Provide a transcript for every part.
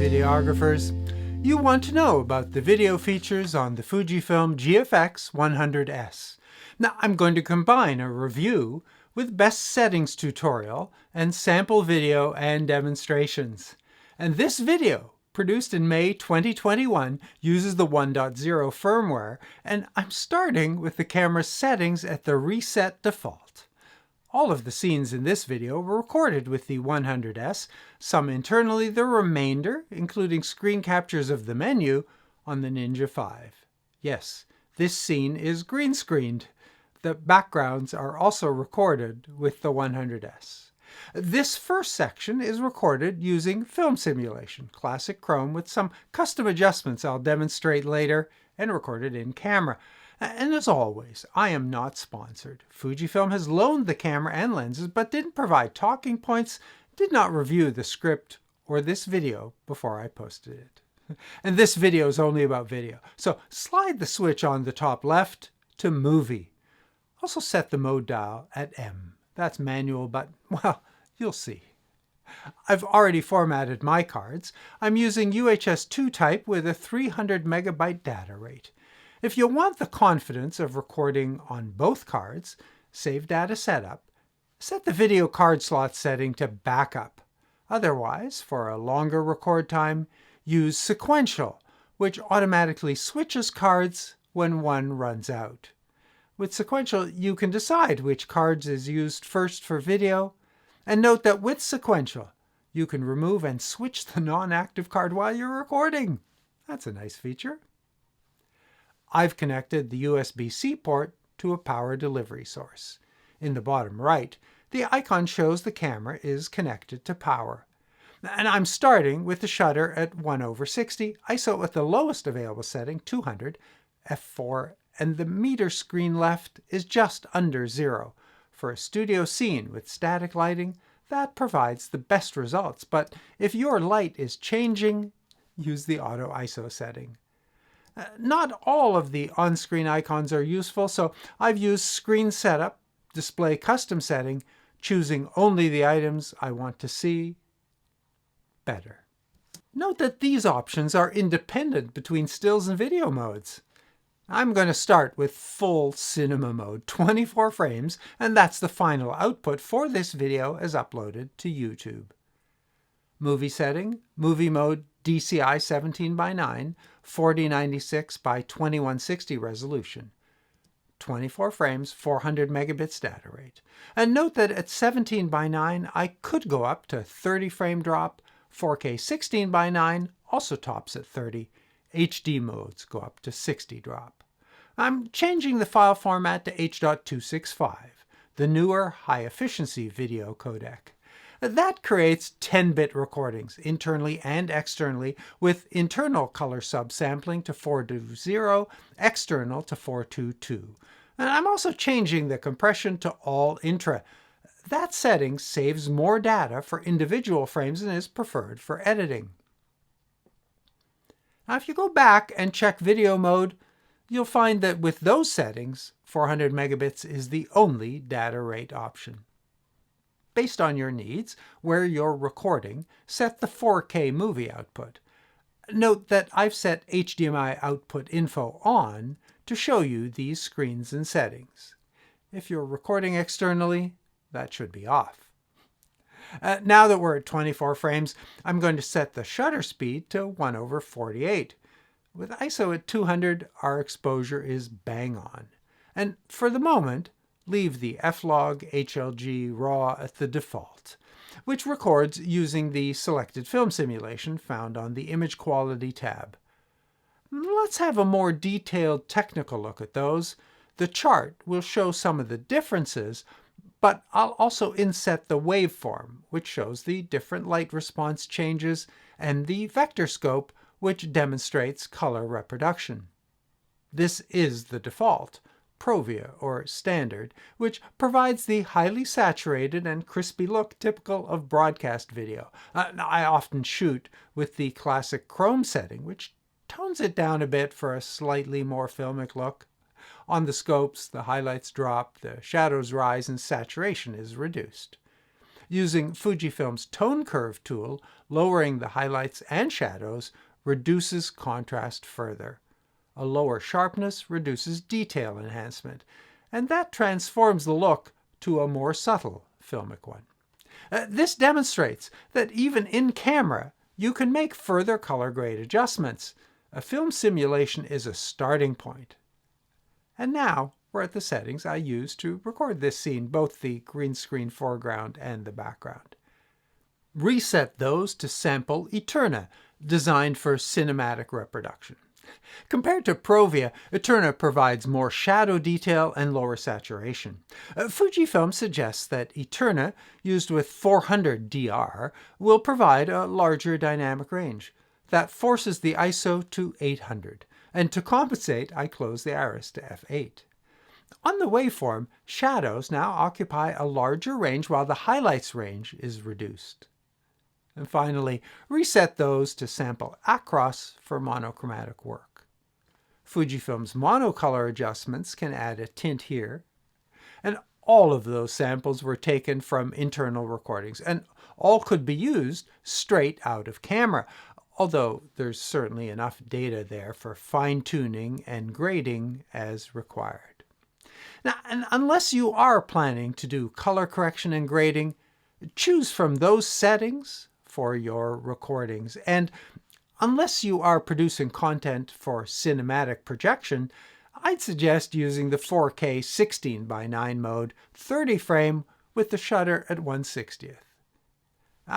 videographers. You want to know about the video features on the Fujifilm GFX100S. Now I'm going to combine a review with best settings tutorial and sample video and demonstrations. And this video, produced in May 2021, uses the 1.0 firmware, and I'm starting with the camera settings at the reset default. All of the scenes in this video were recorded with the 100S, some internally, the remainder, including screen captures of the menu, on the Ninja 5. Yes, this scene is green screened. The backgrounds are also recorded with the 100S. This first section is recorded using film simulation, classic Chrome, with some custom adjustments I'll demonstrate later, and recorded in camera. And as always, I am not sponsored. Fujifilm has loaned the camera and lenses, but didn't provide talking points, did not review the script or this video before I posted it. And this video is only about video. So slide the switch on the top left to movie. Also set the mode dial at M. That's manual, but, well, you'll see. I've already formatted my cards. I'm using UHS-2 type with a 300 megabyte data rate. If you want the confidence of recording on both cards, save data setup, set the video card slot setting to backup. Otherwise, for a longer record time, use sequential, which automatically switches cards when one runs out. With sequential, you can decide which cards is used first for video, and note that with sequential, you can remove and switch the non-active card while you're recording. That's a nice feature. I've connected the USB-C port to a power delivery source. In the bottom right, the icon shows the camera is connected to power. And I'm starting with the shutter at 1/60, ISO at the lowest available setting, 200, f4, and the meter screen left is just under 0. For a studio scene with static lighting, that provides the best results, but if your light is changing, use the auto ISO setting. Not all of the on-screen icons are useful, so I've used Screen Setup, Display Custom Setting, choosing only the items I want to see better. Note that these options are independent between stills and video modes. I'm going to start with full cinema mode, 24 frames, and that's the final output for this video as uploaded to YouTube. Movie setting, movie mode DCI 17:9, 4096 by 2160 resolution. 24 frames, 400 megabits data rate. And note that at 17:9, I could go up to 30 frame drop, 4K 16:9 also tops at 30, HD modes go up to 60 drop. I'm changing the file format to H.265, the newer high-efficiency video codec. That creates 10-bit recordings, internally and externally, with internal color subsampling to 420, external to 422. And I'm also changing the compression to all intra. That setting saves more data for individual frames and is preferred for editing. Now, if you go back and check video mode, you'll find that with those settings, 400 megabits is the only data rate option. Based on your needs, where you're recording, set the 4K movie output. Note that I've set HDMI output info on to show you these screens and settings. If you're recording externally, that should be off. Now that we're at 24 frames, I'm going to set the shutter speed to 1/48. With ISO at 200, our exposure is bang on. And for the moment, leave the F-Log HLG RAW at the default, which records using the selected film simulation found on the Image Quality tab. Let's have a more detailed technical look at those. The chart will show some of the differences, but I'll also inset the waveform, which shows the different light response changes, and the vector scope, which demonstrates color reproduction. This is the default, Provia or standard, which provides the highly saturated and crispy look typical of broadcast video. I often shoot with the classic Chrome setting, which tones it down a bit for a slightly more filmic look. On the scopes, the highlights drop, the shadows rise, and saturation is reduced. Using Fujifilm's Tone Curve tool, lowering the highlights and shadows reduces contrast further. A lower sharpness reduces detail enhancement, and that transforms the look to a more subtle filmic one. This demonstrates that even in camera, you can make further color grade adjustments. A film simulation is a starting point. And now we're at the settings I used to record this scene, both the green screen foreground and the background. Reset those to sample Eterna, designed for cinematic reproduction. Compared to Provia, Eterna provides more shadow detail and lower saturation. Fujifilm suggests that Eterna, used with 400 DR, will provide a larger dynamic range. That forces the ISO to 800, and to compensate, I close the iris to f8. On the waveform, shadows now occupy a larger range while the highlights range is reduced. And finally, reset those to sample across for monochromatic work. Fujifilm's monocolor adjustments can add a tint here, and all of those samples were taken from internal recordings, and all could be used straight out of camera, although there's certainly enough data there for fine-tuning and grading as required. Now, and unless you are planning to do color correction and grading, choose from those settings for your recordings. And unless you are producing content for cinematic projection, I'd suggest using the 4K 16:9 mode, 30 frame with the shutter at 1/60th.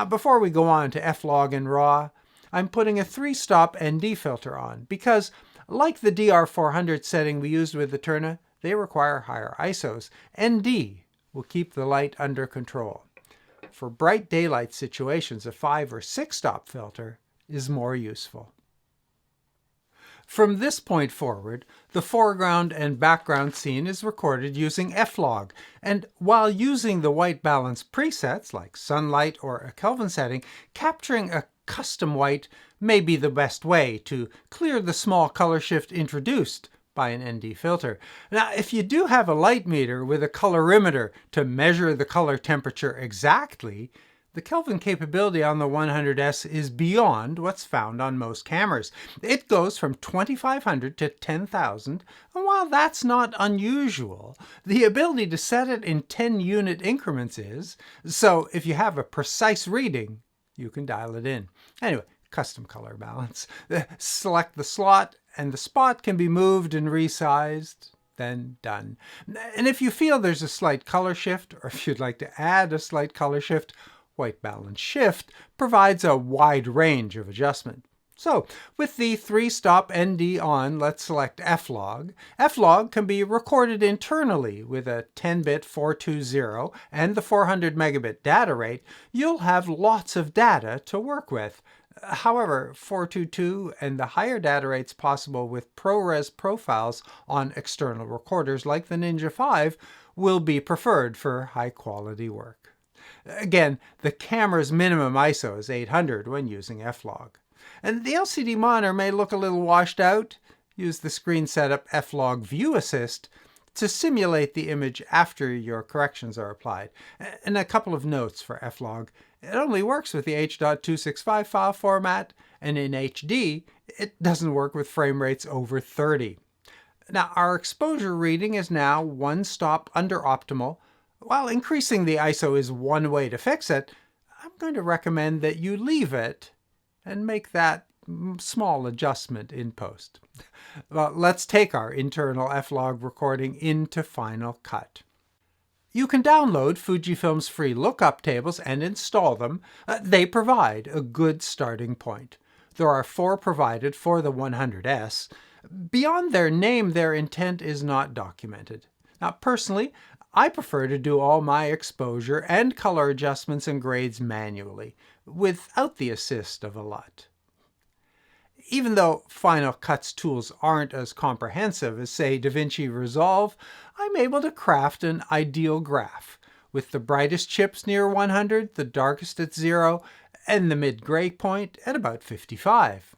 Before we go on to F-Log and RAW, I'm putting a 3-stop ND filter on because, like the DR400 setting we used with Eterna, they require higher ISOs. ND will keep the light under control. For bright daylight situations, a 5 or 6-stop filter is more useful. From this point forward, the foreground and background scene is recorded using F-Log, and while using the white balance presets like sunlight or a Kelvin setting, capturing a custom white may be the best way to clear the small color shift introduced by an ND filter. Now, if you do have a light meter with a colorimeter to measure the color temperature exactly, the Kelvin capability on the 100S is beyond what's found on most cameras. It goes from 2500 to 10,000, and while that's not unusual, the ability to set it in 10-unit increments is, so if you have a precise reading, you can dial it in. Anyway, custom color balance. Select the slot, and the spot can be moved and resized, then done. And if you feel there's a slight color shift, or if you'd like to add a slight color shift, White Balance Shift provides a wide range of adjustment. So, with the 3-stop ND on, let's select F-Log. F-Log can be recorded internally with a 10-bit 420 and the 400 megabit data rate. You'll have lots of data to work with. However, 422 and the higher data rates possible with ProRes profiles on external recorders like the Ninja 5 will be preferred for high-quality work. Again, the camera's minimum ISO is 800 when using F-Log. And the LCD monitor may look a little washed out. Use the screen setup F-Log View Assist to simulate the image after your corrections are applied. And a couple of notes for F-Log. It only works with the H.265 file format, and in HD, it doesn't work with frame rates over 30. Now, our exposure reading is now 1 stop under optimal. While increasing the ISO is one way to fix it, I'm going to recommend that you leave it and make that small adjustment in post. Well, let's take our internal F-Log recording into Final Cut. You can download Fujifilm's free lookup tables and install them. They provide a good starting point. There are 4 provided for the 100S. Beyond their name, their intent is not documented. Now, personally, I prefer to do all my exposure and color adjustments and grades manually, without the assist of a LUT. Even though Final Cut's tools aren't as comprehensive as, say, DaVinci Resolve, I'm able to craft an ideal graph, with the brightest chips near 100, the darkest at 0, and the mid-gray point at about 55.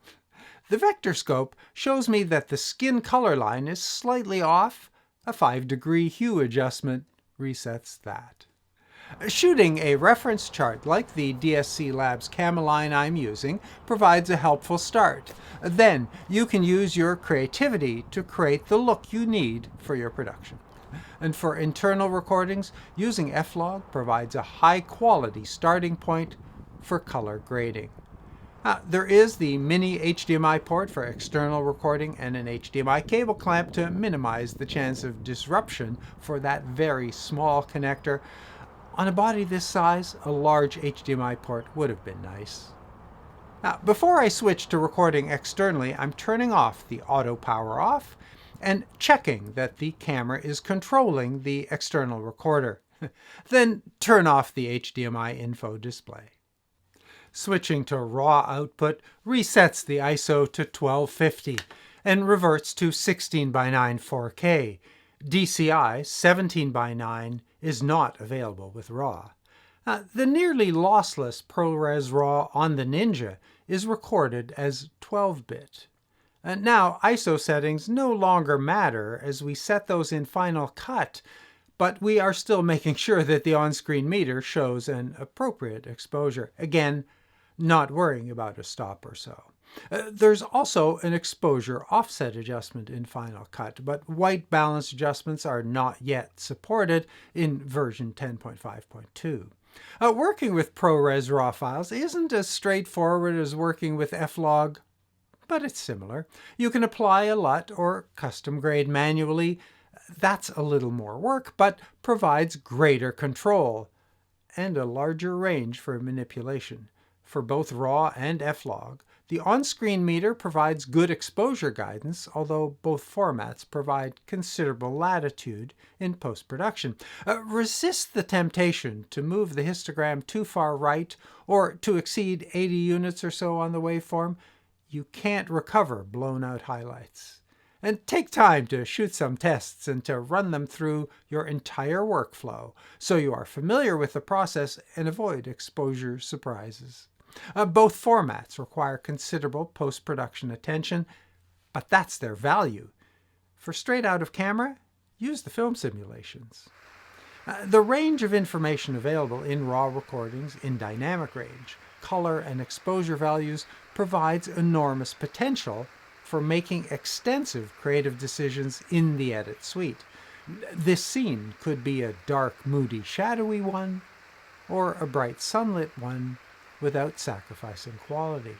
The vector scope shows me that the skin color line is slightly off. A 5-degree hue adjustment resets that. Shooting a reference chart like the DSC Labs Cameline I'm using provides a helpful start. Then you can use your creativity to create the look you need for your production. And for internal recordings, using F-Log provides a high-quality starting point for color grading. There is the mini HDMI port for external recording and an HDMI cable clamp to minimize the chance of disruption for that very small connector. On a body this size, a large HDMI port would have been nice. Now, before I switch to recording externally, I'm turning off the auto power off and checking that the camera is controlling the external recorder. Then turn off the HDMI info display. Switching to RAW output resets the ISO to 1250 and reverts to 16:9 4K. DCI 17:9 is not available with RAW. The nearly lossless ProRes RAW on the Ninja is recorded as 12-bit. Now, ISO settings no longer matter as we set those in Final Cut, but we are still making sure that the on-screen meter shows an appropriate exposure. Again, not worrying about a stop or so. There's also an exposure offset adjustment in Final Cut, but white balance adjustments are not yet supported in version 10.5.2. Working with ProRes RAW files isn't as straightforward as working with F-Log, but it's similar. You can apply a LUT or custom grade manually. That's a little more work, but provides greater control and a larger range for manipulation. For both RAW and F-Log, the on-screen meter provides good exposure guidance, although both formats provide considerable latitude in post-production. Resist the temptation to move the histogram too far right or to exceed 80 units or so on the waveform. You can't recover blown-out highlights. And take time to shoot some tests and to run them through your entire workflow so you are familiar with the process and avoid exposure surprises. Both formats require considerable post-production attention, but that's their value. For straight out of camera, use the film simulations. The range of information available in RAW recordings in dynamic range, color, and exposure values provides enormous potential for making extensive creative decisions in the edit suite. This scene could be a dark, moody, shadowy one, or a bright, sunlit one without sacrificing quality.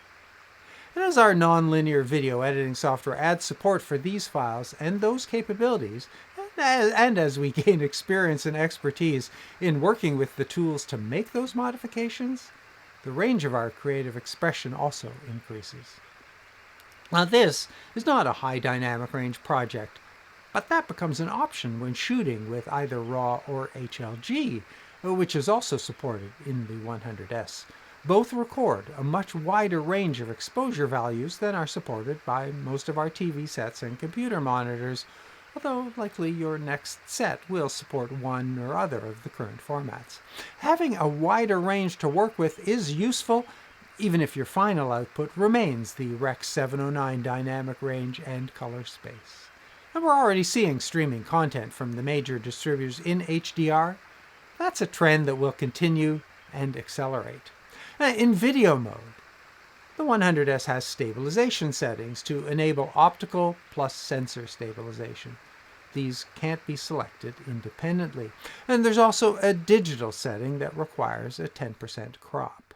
And as our nonlinear video editing software adds support for these files and those capabilities, and as we gain experience and expertise in working with the tools to make those modifications, the range of our creative expression also increases. Now, this is not a high dynamic range project, but that becomes an option when shooting with either RAW or HLG, which is also supported in the 100S. Both record a much wider range of exposure values than are supported by most of our TV sets and computer monitors, although likely your next set will support one or other of the current formats. Having a wider range to work with is useful, even if your final output remains the Rec 709 dynamic range and color space. And we're already seeing streaming content from the major distributors in HDR. That's a trend that will continue and accelerate. In video mode, the 100S has stabilization settings to enable optical plus sensor stabilization. These can't be selected independently. And there's also a digital setting that requires a 10% crop.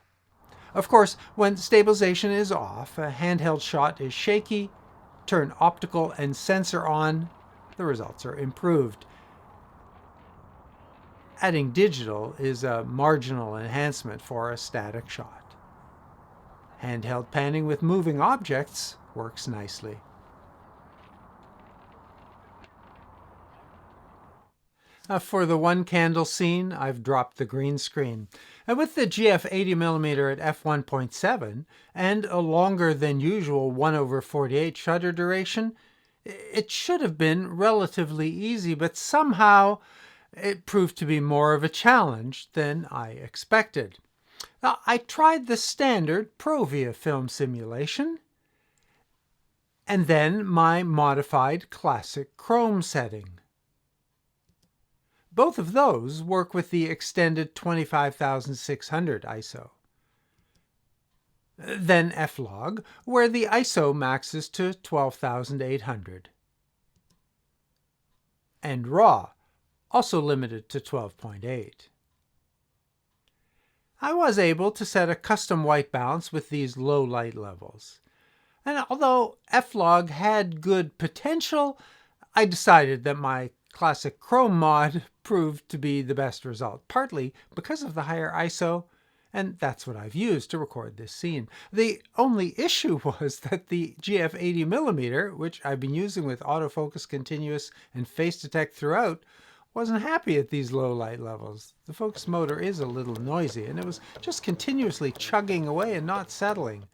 Of course, when stabilization is off, a handheld shot is shaky. Turn optical and sensor on, the results are improved. Adding digital is a marginal enhancement for a static shot. Handheld panning with moving objects works nicely. For the one candle scene, I've dropped the green screen. And with the GF 80mm at f1.7 and a longer than usual 1/48 shutter duration, it should have been relatively easy, but somehow it proved to be more of a challenge than I expected. Now, I tried the standard Provia film simulation, and then my modified classic chrome setting. Both of those work with the extended 25,600 ISO. Then F-Log, where the ISO maxes to 12,800. And RAW, also limited to 12.8. I was able to set a custom white balance with these low light levels. And although F-Log had good potential, I decided that my classic chrome mod proved to be the best result, partly because of the higher ISO, and that's what I've used to record this scene. The only issue was that the GF80mm, which I've been using with autofocus continuous and face detect throughout, wasn't happy at these low light levels. The focus motor is a little noisy, and it was just continuously chugging away and not settling.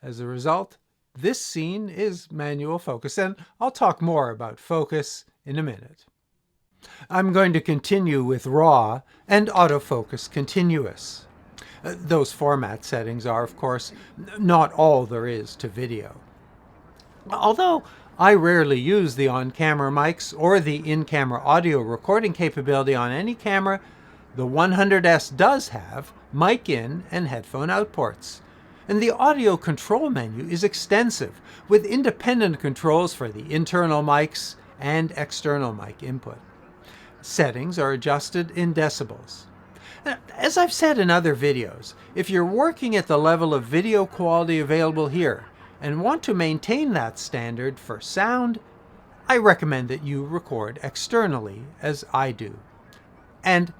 As a result, this scene is manual focus, and I'll talk more about focus in a minute. I'm going to continue with RAW and autofocus continuous. Those format settings are, of course, not all there is to video. Although I rarely use the on-camera mics or the in-camera audio recording capability on any camera, the 100S does have mic in and headphone out ports. And the audio control menu is extensive, with independent controls for the internal mics and external mic input. Settings are adjusted in decibels. As I've said in other videos, if you're working at the level of video quality available here and want to maintain that standard for sound, I recommend that you record externally, as I do. And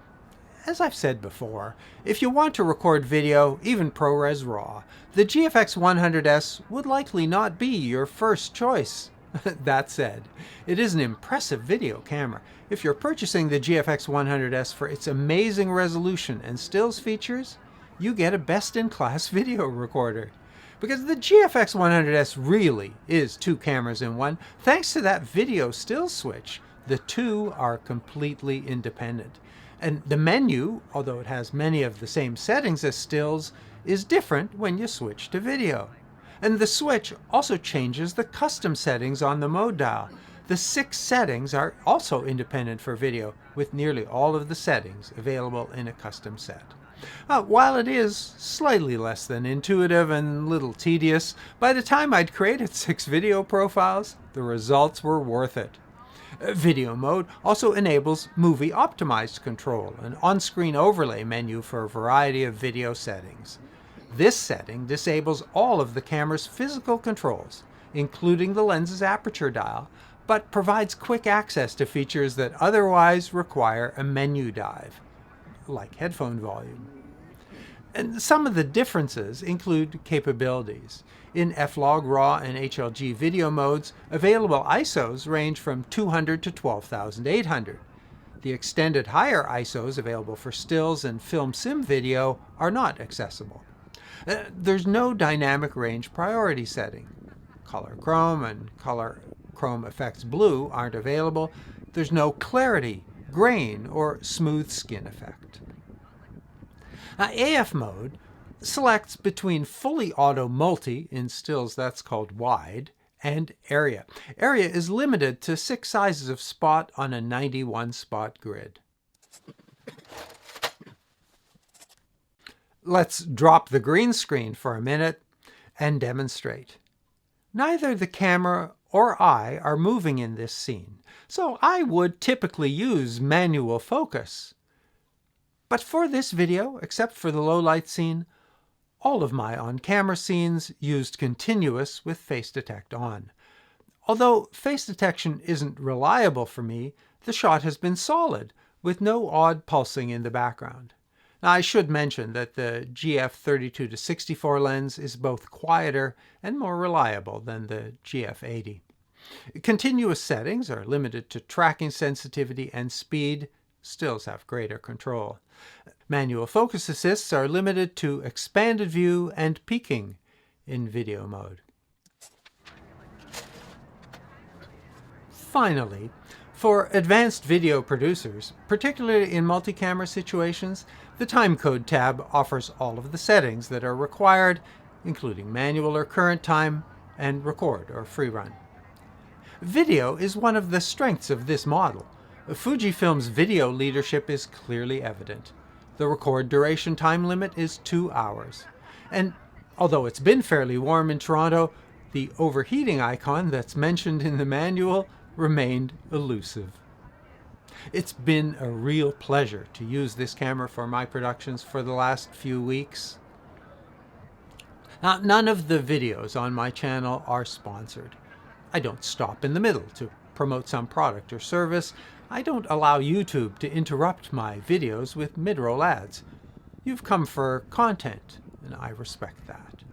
as I've said before, if you want to record video, even ProRes RAW, the GFX100S would likely not be your first choice. That said, it is an impressive video camera. If you're purchasing the GFX100S for its amazing resolution and stills features, you get a best-in-class video recorder. Because the GFX100S really is two cameras in one. Thanks to that video still switch, the two are completely independent. And the menu, although it has many of the same settings as stills, is different when you switch to video. And the switch also changes the custom settings on the mode dial. The 6 settings are also independent for video, with nearly all of the settings available in a custom set. While it is slightly less than intuitive and a little tedious, by the time I'd created 6 video profiles, the results were worth it. Video mode also enables movie optimized control, an on-screen overlay menu for a variety of video settings. This setting disables all of the camera's physical controls, including the lens's aperture dial, but provides quick access to features that otherwise require a menu dive, like headphone volume. And some of the differences include capabilities. In F-Log, RAW, and HLG video modes, available ISOs range from 200 to 12,800. The extended higher ISOs available for stills and film sim video are not accessible. There's no dynamic range priority setting. Color Chrome and Color Chrome Effects Blue aren't available. There's no clarity, grain, or smooth skin effect. AF mode selects between fully auto multi, in stills that's called wide, and area. Area is limited to 6 sizes of spot on a 91 spot grid. Let's drop the green screen for a minute and demonstrate. Neither the camera or I are moving in this scene, so I would typically use manual focus. But for this video, except for the low light scene, all of my on-camera scenes used continuous with face detect on. Although face detection isn't reliable for me, the shot has been solid, with no odd pulsing in the background. Now, I should mention that the GF32-64 lens is both quieter and more reliable than the GF80. Continuous settings are limited to tracking sensitivity and speed. Stills have greater control. Manual focus assists are limited to expanded view and peaking in video mode. Finally, for advanced video producers, particularly in multi-camera situations, the timecode tab offers all of the settings that are required, including manual or current time, and record or free run. Video is one of the strengths of this model. Fujifilm's video leadership is clearly evident. The record duration time limit is 2 hours. And although it's been fairly warm in Toronto, the overheating icon that's mentioned in the manual remained elusive. It's been a real pleasure to use this camera for my productions for the last few weeks. Now, none of the videos on my channel are sponsored. I don't stop in the middle to promote some product or service. I don't allow YouTube to interrupt my videos with mid-roll ads. You've come for content, and I respect that.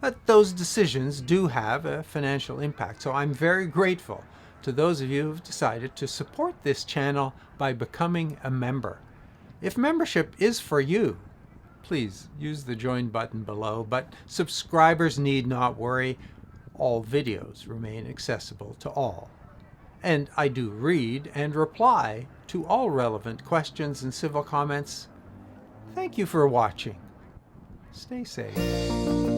But those decisions do have a financial impact, so I'm very grateful to those of you who've decided to support this channel by becoming a member. If membership is for you, please use the join button below, but subscribers need not worry. All videos remain accessible to all. And I do read and reply to all relevant questions and civil comments. Thank you for watching. Stay safe.